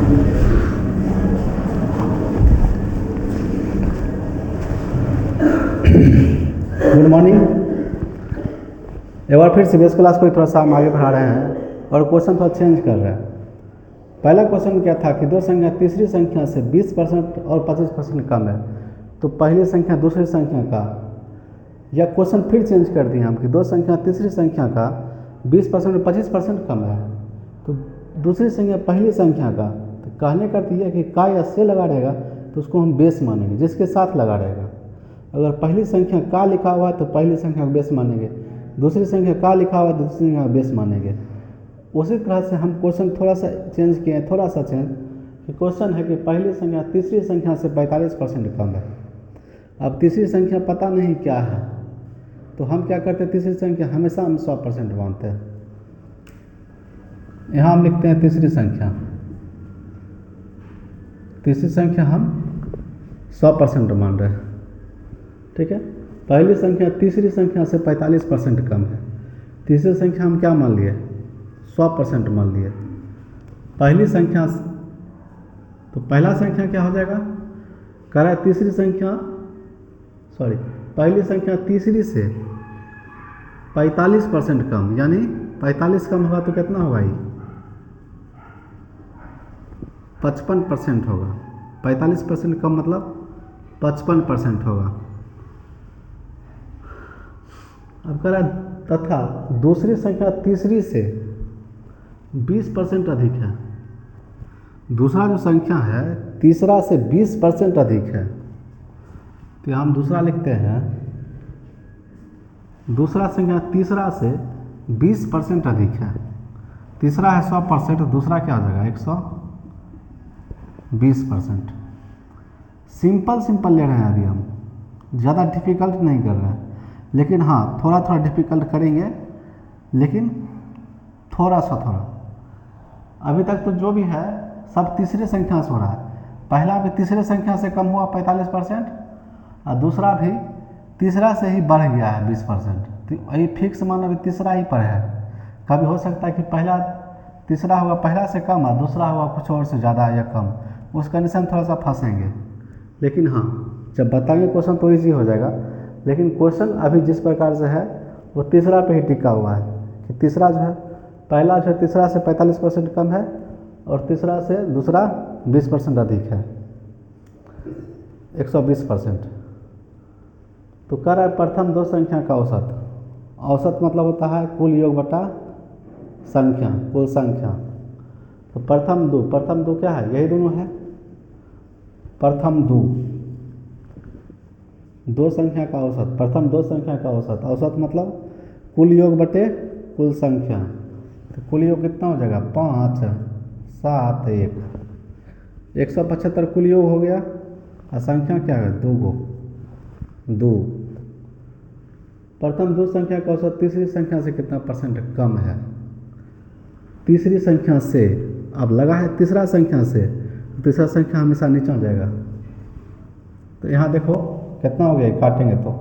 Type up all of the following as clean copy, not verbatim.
Good morning. एक बार फिर से बेस क्लास को थोड़ा सा हम आगे बढ़ा रहे हैं और क्वेश्चन थोड़ा चेंज कर रहे हैं। पहला क्वेश्चन क्या था कि दो संख्या तीसरी संख्या से 20% और 25% कम है, तो पहली संख्या दूसरी संख्या का, यह क्वेश्चन फिर चेंज कर दिए हम कि दो संख्या तीसरी संख्या का 20% और 25% कम है, तो दूसरी संख्या पहली संख्या का, तो कहने का अर्थ यह है कि का या से लगा रहेगा तो उसको हम बेस मानेंगे, जिसके साथ लगा रहेगा। अगर पहली संख्या का लिखा हुआ है तो पहली संख्या को बेस मानेंगे, दूसरी संख्या का लिखा हुआ है तो दूसरी संख्या को बेस मानेंगे। उसी तरह से हम क्वेश्चन थोड़ा सा चेंज किए, थोड़ा सा चेंज कि क्वेश्चन है कि पहली संख्या तीसरी संख्या से 45% कम है। अब तीसरी संख्या पता नहीं क्या है, तो हम क्या करते हैं, तीसरी संख्या हमेशा हम 100% मानते हैं। यहाँ हम लिखते हैं तीसरी संख्या हम 100% मान रहे हैं, ठीक है। पहली संख्या तीसरी संख्या से 45% कम है, तीसरी संख्या हम क्या मान लिए, 100% मान लिए। पहली संख्या, तो पहला संख्या क्या हो जाएगा, कह रहा है तीसरी संख्या, पहली संख्या तीसरी से 45% कम, यानी 45 कम होगा तो कितना होगा, ये 55% होगा। 45% कम मतलब 55% होगा। अब कह रहा है तथा दूसरी संख्या तीसरी से 20% अधिक है। दूसरा जो संख्या है तीसरा से 20% अधिक है, तो हम दूसरा लिखते हैं, दूसरा संख्या तीसरा से 20% अधिक है। तीसरा है 100%, दूसरा क्या हो जाएगा 120%। सिंपल ले रहे हैं अभी हम, ज़्यादा डिफ़िकल्ट नहीं कर रहे हैं, लेकिन हाँ थोड़ा डिफ़िकल्ट करेंगे, लेकिन थोड़ा सा। अभी तक तो जो भी है सब तीसरी संख्या से हो रहा है। पहला भी तीसरी संख्या से कम हुआ 45%, और दूसरा भी तीसरा से ही बढ़ गया है 20%। तो ये फिक्स मान अभी तीसरा ही पर है। कभी हो सकता है कि पहला तीसरा होगा पहला से कम, और दूसरा होगा कुछ और से ज़्यादा या कम, उस कंडीशन थोड़ा सा फंसेंगे। लेकिन हाँ जब बताएंगे क्वेश्चन तो ईजी हो जाएगा। लेकिन क्वेश्चन अभी जिस प्रकार से है वो तीसरा पे ही टिका हुआ है कि तीसरा जो है, पहला जो है तीसरा से 45% कम है, और तीसरा से दूसरा 20% अधिक है, 120%। तो कह रहा है प्रथम दो संख्या का औसत। औसत मतलब होता है कुल योग बटा संख्या, कुल संख्या। तो प्रथम दो क्या है, यही दोनों है। प्रथम दो संख्या का औसत, प्रथम दो संख्या का औसत। औसत मतलब कुल योग बटे कुल संख्या। तो कुल योग कितना हो जाएगा, 5 7 1, 175 कुल योग हो गया, और संख्या क्या है 2। प्रथम दो संख्या का औसत तीसरी संख्या से कितना परसेंट कम है, तीसरी संख्या से। अब लगा है तीसरा संख्या से, तीसरा संख्या हमेशा नीचे हो जाएगा। तो यहाँ देखो कितना हो गया, काटेंगे तो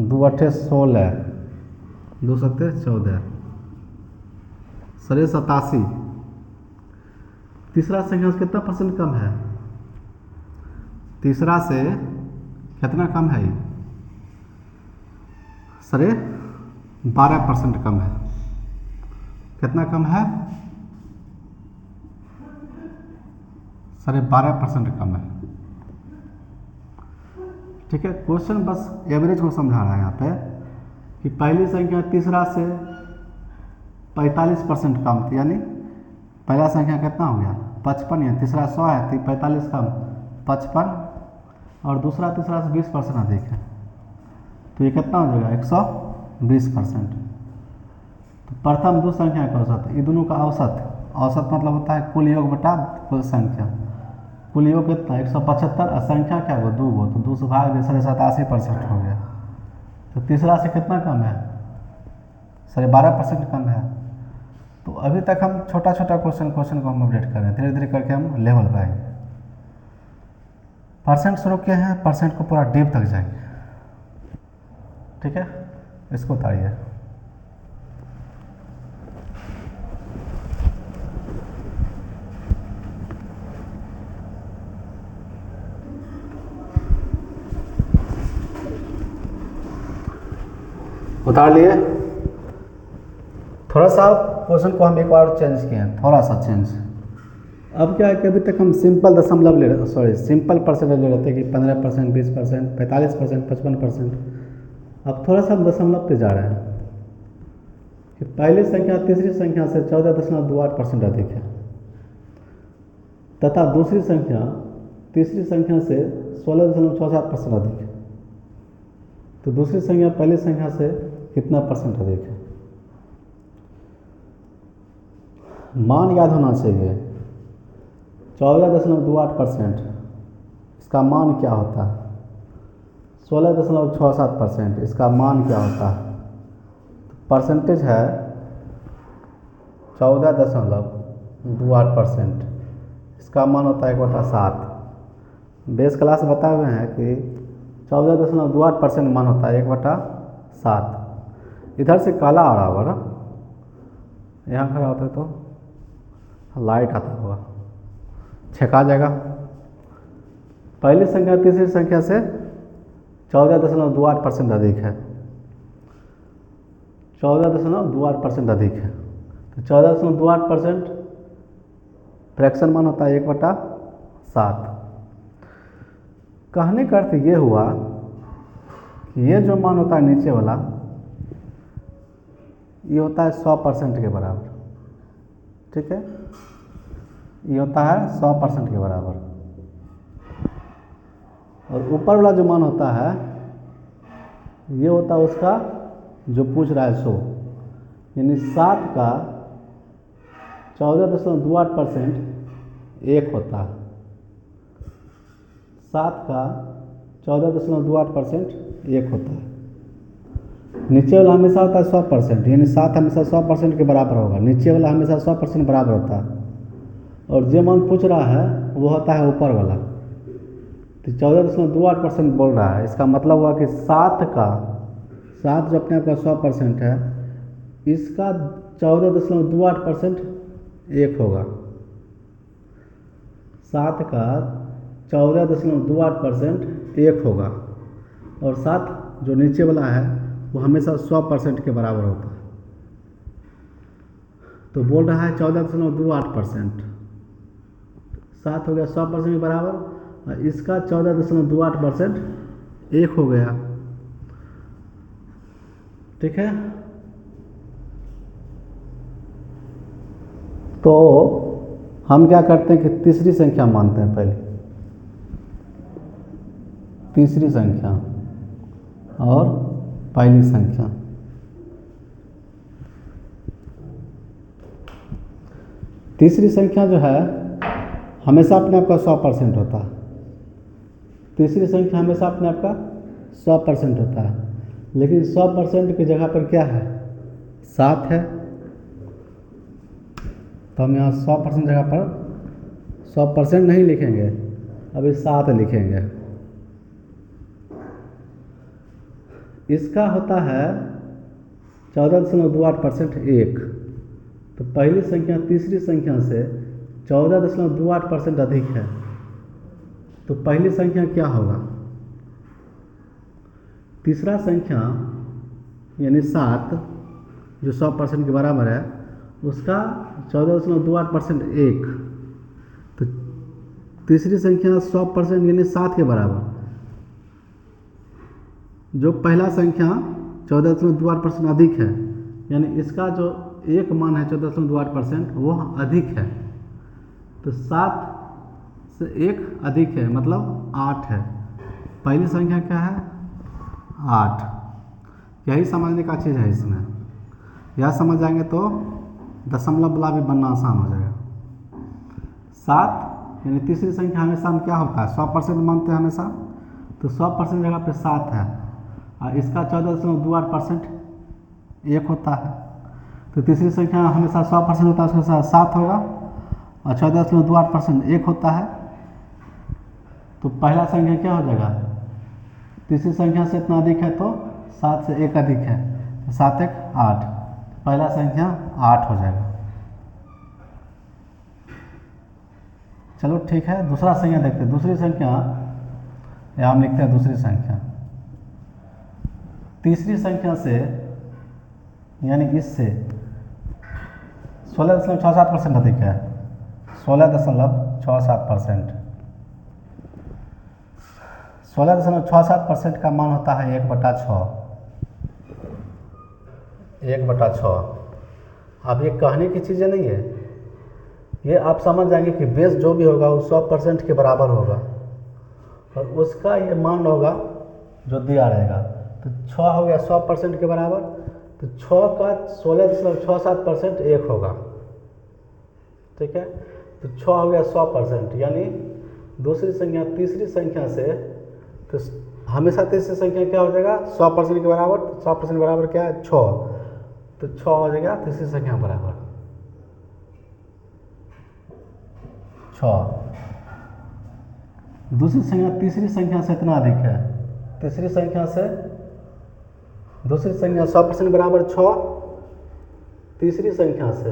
2 8 16, 2 7 14, 87। तीसरा संख्या से कितना परसेंट कम है, तीसरा से कितना कम है, 12% कम है। कितना कम है, 12% कम है, ठीक है। क्वेश्चन बस एवरेज को समझा रहा है यहाँ पे कि पहली संख्या तीसरा से 45% कम थी, यानी पहला संख्या कितना हो गया 55 है, तीसरा 100 है, 45 कम 55, और दूसरा तीसरा से 20% अधिक है, तो ये कितना हो जाएगा 120%। तो प्रथम दो संख्या का औसत, ये दोनों का औसत मतलब होता है कुल योग बटा कुल संख्या। कुल योग कितना 175, और संख्या क्या होगा 2, तो 2 से भाग दे 87% हो गया। तो तीसरा से कितना कम है, 12% कम है। तो अभी तक हम छोटा क्वेश्चन को हम अपडेट कर रहे हैं, धीरे धीरे करके हम लेवल पे आएंगे। परसेंट शुरू किए हैं, परसेंट को पूरा डीप तक जाएंगे, ठीक है। इसको उतारिए। उतार लिए। थोड़ा सा क्वेश्चन को हम एक बार चेंज किए हैं, थोड़ा सा चेंज। अब क्या है कि अभी तक हम सिंपल दशमलव ले रहे, सॉरी सिंपल परसेंटेज ले रहे थे कि 15%, 20%, 45%, 55%। अब थोड़ा सा हम दशमलव पे जा रहे हैं कि पहली संख्या तीसरी संख्या से 14.28% अधिक है, तथा दूसरी संख्या तीसरी संख्या से 16.67% अधिक है। तो दूसरी संख्या पहली संख्या से कितना परसेंट अधिक है? मान याद होना चाहिए। 14.28%, इसका मान क्या होता है? 16.67%, इसका मान क्या होता है? परसेंटेज है 14.28%, इसका मान होता है 1/7। बेस क्लास बताए हुए हैं कि 14.28% मान होता है 1/7। इधर से काला आ रहा होगा ना, यहाँ खड़ा होता है तो लाइट आता होगा, छेका जाएगा। पहली संख्या तीसरी संख्या से 14.28% अधिक है, 14.28% अधिक है। तो 14.28% फ्रैक्शन मान होता है 1/7। कहने का अर्थ ये हुआ कि ये जो मान होता है नीचे वाला, ये होता है 100% के बराबर, ठीक है। ये होता है 100% के बराबर। और ऊपर वाला जो मान होता है, ये होता है उसका जो पूछ रहा है 100, यानी 7 का 14.28% 1 होता है। 7 का 14.28% 1 होता है। नीचे वाला हमेशा होता है 100%, यानी 7 हमेशा 100% के बराबर होगा। नीचे वाला हमेशा 100% बराबर होता है। और जो मान पूछ रहा है वो होता है ऊपर वाला। तो 14.28% बोल रहा है, इसका मतलब हुआ कि 7 जो अपने आप का 100% है, इसका 14.28% 1 होगा। 7 का 14.28% 1 होगा। और 7 जो नीचे वाला है वो हमेशा 100% के बराबर होता है। तो बोल रहा है 14.28%, 7 हो गया 100% के बराबर, और इसका 14.28% 1 हो गया, ठीक है। तो हम क्या करते हैं कि तीसरी संख्या मानते हैं पहले, तीसरी संख्या और पहली संख्या। तीसरी संख्या जो है हमेशा अपने आप का 100% होता है। तीसरी संख्या हमेशा अपने आप का 100% होता है, लेकिन 100% की जगह पर क्या है? 7 है। तो हम यहाँ 100% जगह पर 100% नहीं लिखेंगे, अभी 7 लिखेंगे। इसका होता है 14.28% 1। तो पहली संख्या तीसरी संख्या से 14.28% अधिक है। तो पहली संख्या क्या होगा? तीसरा संख्या यानी 7 जो 100% के बराबर है, उसका 14.28% 1। तो तीसरी संख्या 100% यानी 7 के बराबर। जो पहला संख्या 14.28% अधिक है, यानी इसका जो एक मान है 14.28% वो अधिक है। तो 7 से 1 अधिक है, मतलब 8 है। पहली संख्या क्या है? 8। यही समझने का चीज़ है इसमें। यह समझ जाएंगे तो दशमलव वाला भी बनना आसान हो जाएगा। 7 यानी तीसरी संख्या हमेशा हम क्या होता है 100% मानते हैं हमेशा। तो 100% जगह पे 7 है, और इसका 14.28% 1 होता है। तो तीसरी संख्या हमेशा 100% होता है, उसके साथ 7 होगा, और 14.28% 1 होता है। तो पहला संख्या क्या हो जाएगा? तीसरी संख्या से इतना अधिक है तो 7 से 1 अधिक है, तो 7 1 8। पहला संख्या 8 हो जाएगा। चलो ठीक है, दूसरा संख्या देखते हैं। दूसरी संख्या यहाँ हम लिखते हैं दूसरी संख्या। तीसरी संख्या से यानी इससे 16.67% अधिक है। 16.67%। 16.67% का मान होता है 1/6। 1/6। अब ये कहने की चीज़ें नहीं है, ये आप समझ जाएंगे कि बेस जो भी होगा वो 100% के बराबर होगा और उसका ये मान होगा जो दिया रहेगा। तो 6 हो गया 100% के बराबर, तो 6 का 16.67% 1 होगा। ठीक है, तो 6 हो गया 100%, यानी दूसरी संख्या तीसरी संख्या से, तो हमेशा तीसरी संख्या क्या हो जाएगा 100% के बराबर। 100% बराबर क्या है 6, तो 6 हो जाएगा तीसरी संख्या बराबर 6। दूसरी संख्या तीसरी संख्या से इतना अधिक है, तीसरी संख्या से दूसरी संख्या 100% बराबर 6, तीसरी संख्या से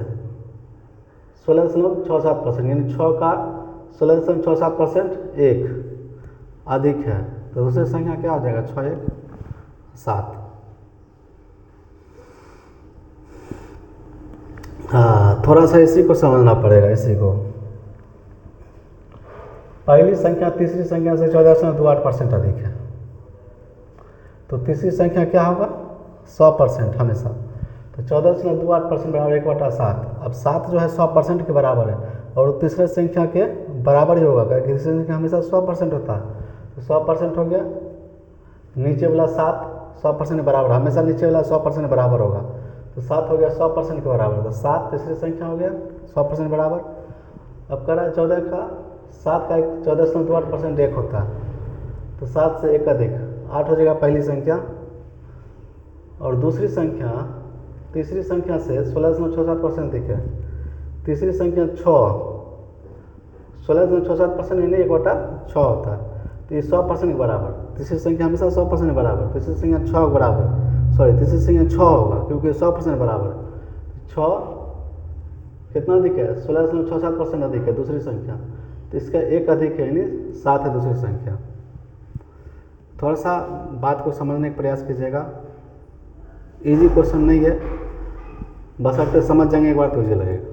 16.67%, यानी 6 का 16.67% 1 अधिक है, तो दूसरी संख्या क्या हो जाएगा 6 1 7। हाँ, थोड़ा सा इसी को समझना पड़ेगा। इसी को पहली संख्या तीसरी संख्या से 14.28% अधिक है, तो तीसरी संख्या क्या होगा 100% हमेशा, तो 14.28% बराबर 1/7। अब 7 जो है 100% के बराबर है और तीसरे संख्या के बराबर ही होगा, क्योंकि तीसरी संख्या हमेशा 100% होता है। तो 100% हो गया, नीचे वाला 7 100% के बराबर, हमेशा नीचे वाला 100% बराबर होगा, तो 7 हो गया 100% के बराबर, तो 7 तीसरी संख्या हो गया 100% बराबर। अब कह रहा है 14 का 7 का 14.28% 1 होता है, तो 7 से 1 अधिक 8 हो जाएगा पहली संख्या, और दूसरी संख्या तीसरी संख्या से 16.67% अधिक है, तीसरी संख्या 16.67% यानी 1/6 होता है, तो ये 100% के बराबर, तीसरी संख्या हमेशा 100% के बराबर, तीसरी संख्या 6 के बराबर, सॉरी तीसरी संख्या 6 होगा क्योंकि 100% बराबर है। 6 कितना अधिक है 16.67% अधिक है दूसरी संख्या, तो इसका 1 अधिक है यानी 7 है दूसरी संख्या। थोड़ा सा बात को समझने का प्रयास कीजिएगा, इजी क्वेश्चन नहीं है, बशर्ते समझ जाएंगे एक बार तो इजी लगेगा।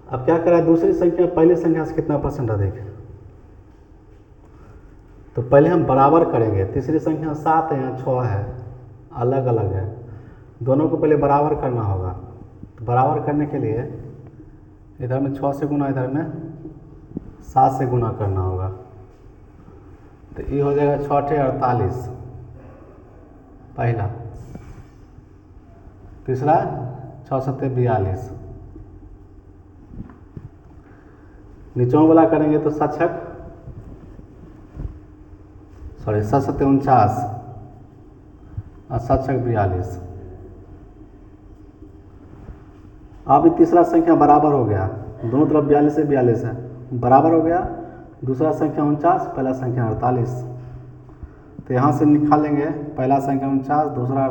अब क्या करा है, दूसरी संख्या पहली संख्या से कितना % अधिक है, तो पहले हम बराबर करेंगे। तीसरी संख्या 7 है या 6 है, अलग अलग है, दोनों को पहले बराबर करना होगा। तो बराबर करने के लिए इधर में 6 से गुना, इधर में 7 से गुना करना होगा, तो ये हो जाएगा 6 × 48 पहला, तीसरा 6 × 7 = 42, नीचों वाला करेंगे तो 7 × 7 = 49 और 7 × 42। अब तीसरा संख्या बराबर हो गया, दोनों तरफ 42 से 42 है, बराबर हो गया। दूसरा संख्या 49, पहला संख्या 48, तो यहाँ से निकालेंगे पहला संख्या 49, दूसरा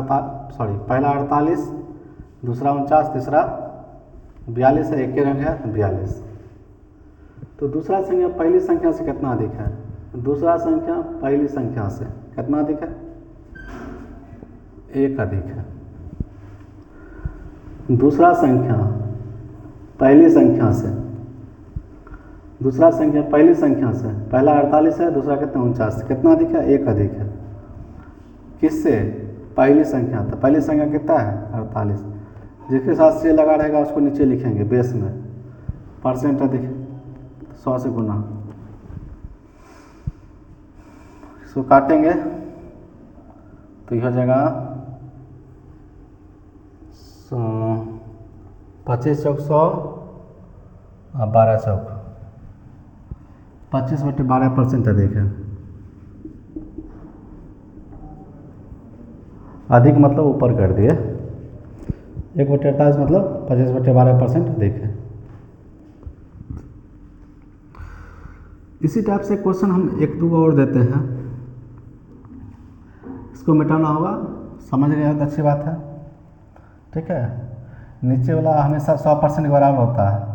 पहला 48, दूसरा 49, तीसरा 42 है, एक ही रंग है 42। तो दूसरा संख्या पहली संख्या से कितना अधिक है, दूसरा संख्या पहली संख्या से कितना अधिक है 1 अधिक है। दूसरा संख्या पहली संख्या से, दूसरा संख्या पहली संख्या से, पहला 48 है, दूसरा कितना 49, कितना अधिक है 1 अधिक है। किससे, पहली संख्या, तो पहली संख्या कितना है 48, जिसके साथ से लगा रहेगा उसको नीचे लिखेंगे बेस में, % अधिक 100 से गुना, इसको काटेंगे तो यह हो जाएगा 25 चौक 100 और 12 चौक 25/12% अधिक है। अधिक मतलब ऊपर कर दिए, 1/48 मतलब 25/12% अधिक है। इसी टाइप से क्वेश्चन हम 1-2 और देते हैं, इसको मिटाना होगा, समझ रहे हैं तो अच्छी बात है। ठीक है, नीचे वाला हमेशा 100% के बराबर होता है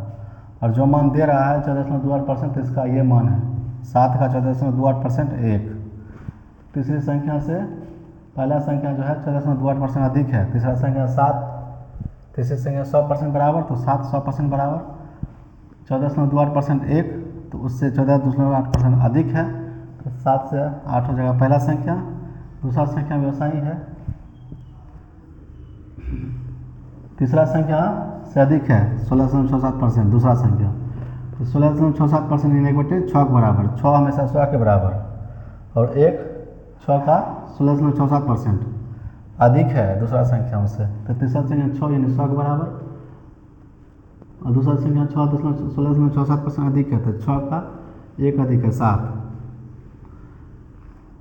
और जो मान दे रहा है 14.28%, तो इसका ये मान है 7 का 14.28% 1, तीसरी संख्या से पहला संख्या जो है 14.28% अधिक है, तीसरा संख्या 7, तीसरी संख्या 100% बराबर, तो 7 100% बराबर, 14.28% 1, तो उससे 14.8% अधिक है, तो 7 से 8 हो जाएगा पहला संख्या। दूसरा संख्या व्यवसायी है, तीसरा संख्या से अधिक है 16.67%, दूसरा संख्या, तो 16.67% इन 1/6 के बराबर, 6 हमेशा 100 के बराबर, और 1 6 का 16.67% अधिक है दूसरा संख्या उससे, तो तीसरा संख्या 6 यानी 100 के बराबर, और दूसरा संख्या 16.67% अधिक है, तो 6 का 1 अधिक है 7,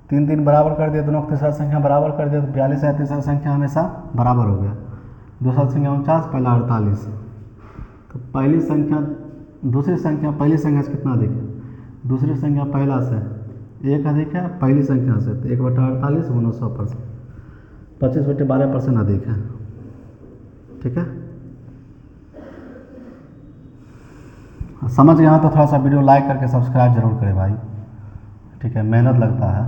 3 बराबर कर दिया दोनों, तीसरा संख्या बराबर कर दिया, तो 42 है, तीसरा संख्या हमेशा बराबर हो गया। दूसरा संख्या 49, पहला 48, तो पहली संख्या दूसरी संख्या पहली संख्या से कितना अधिक है, दूसरी संख्या पहला से 1 अधिक है पहली संख्या से, तो 1/48 गुना 100%, 25/12% अधिक है। ठीक है, समझ गया तो थोड़ा सा वीडियो लाइक करके सब्सक्राइब जरूर करें भाई। ठीक है, मेहनत लगता है।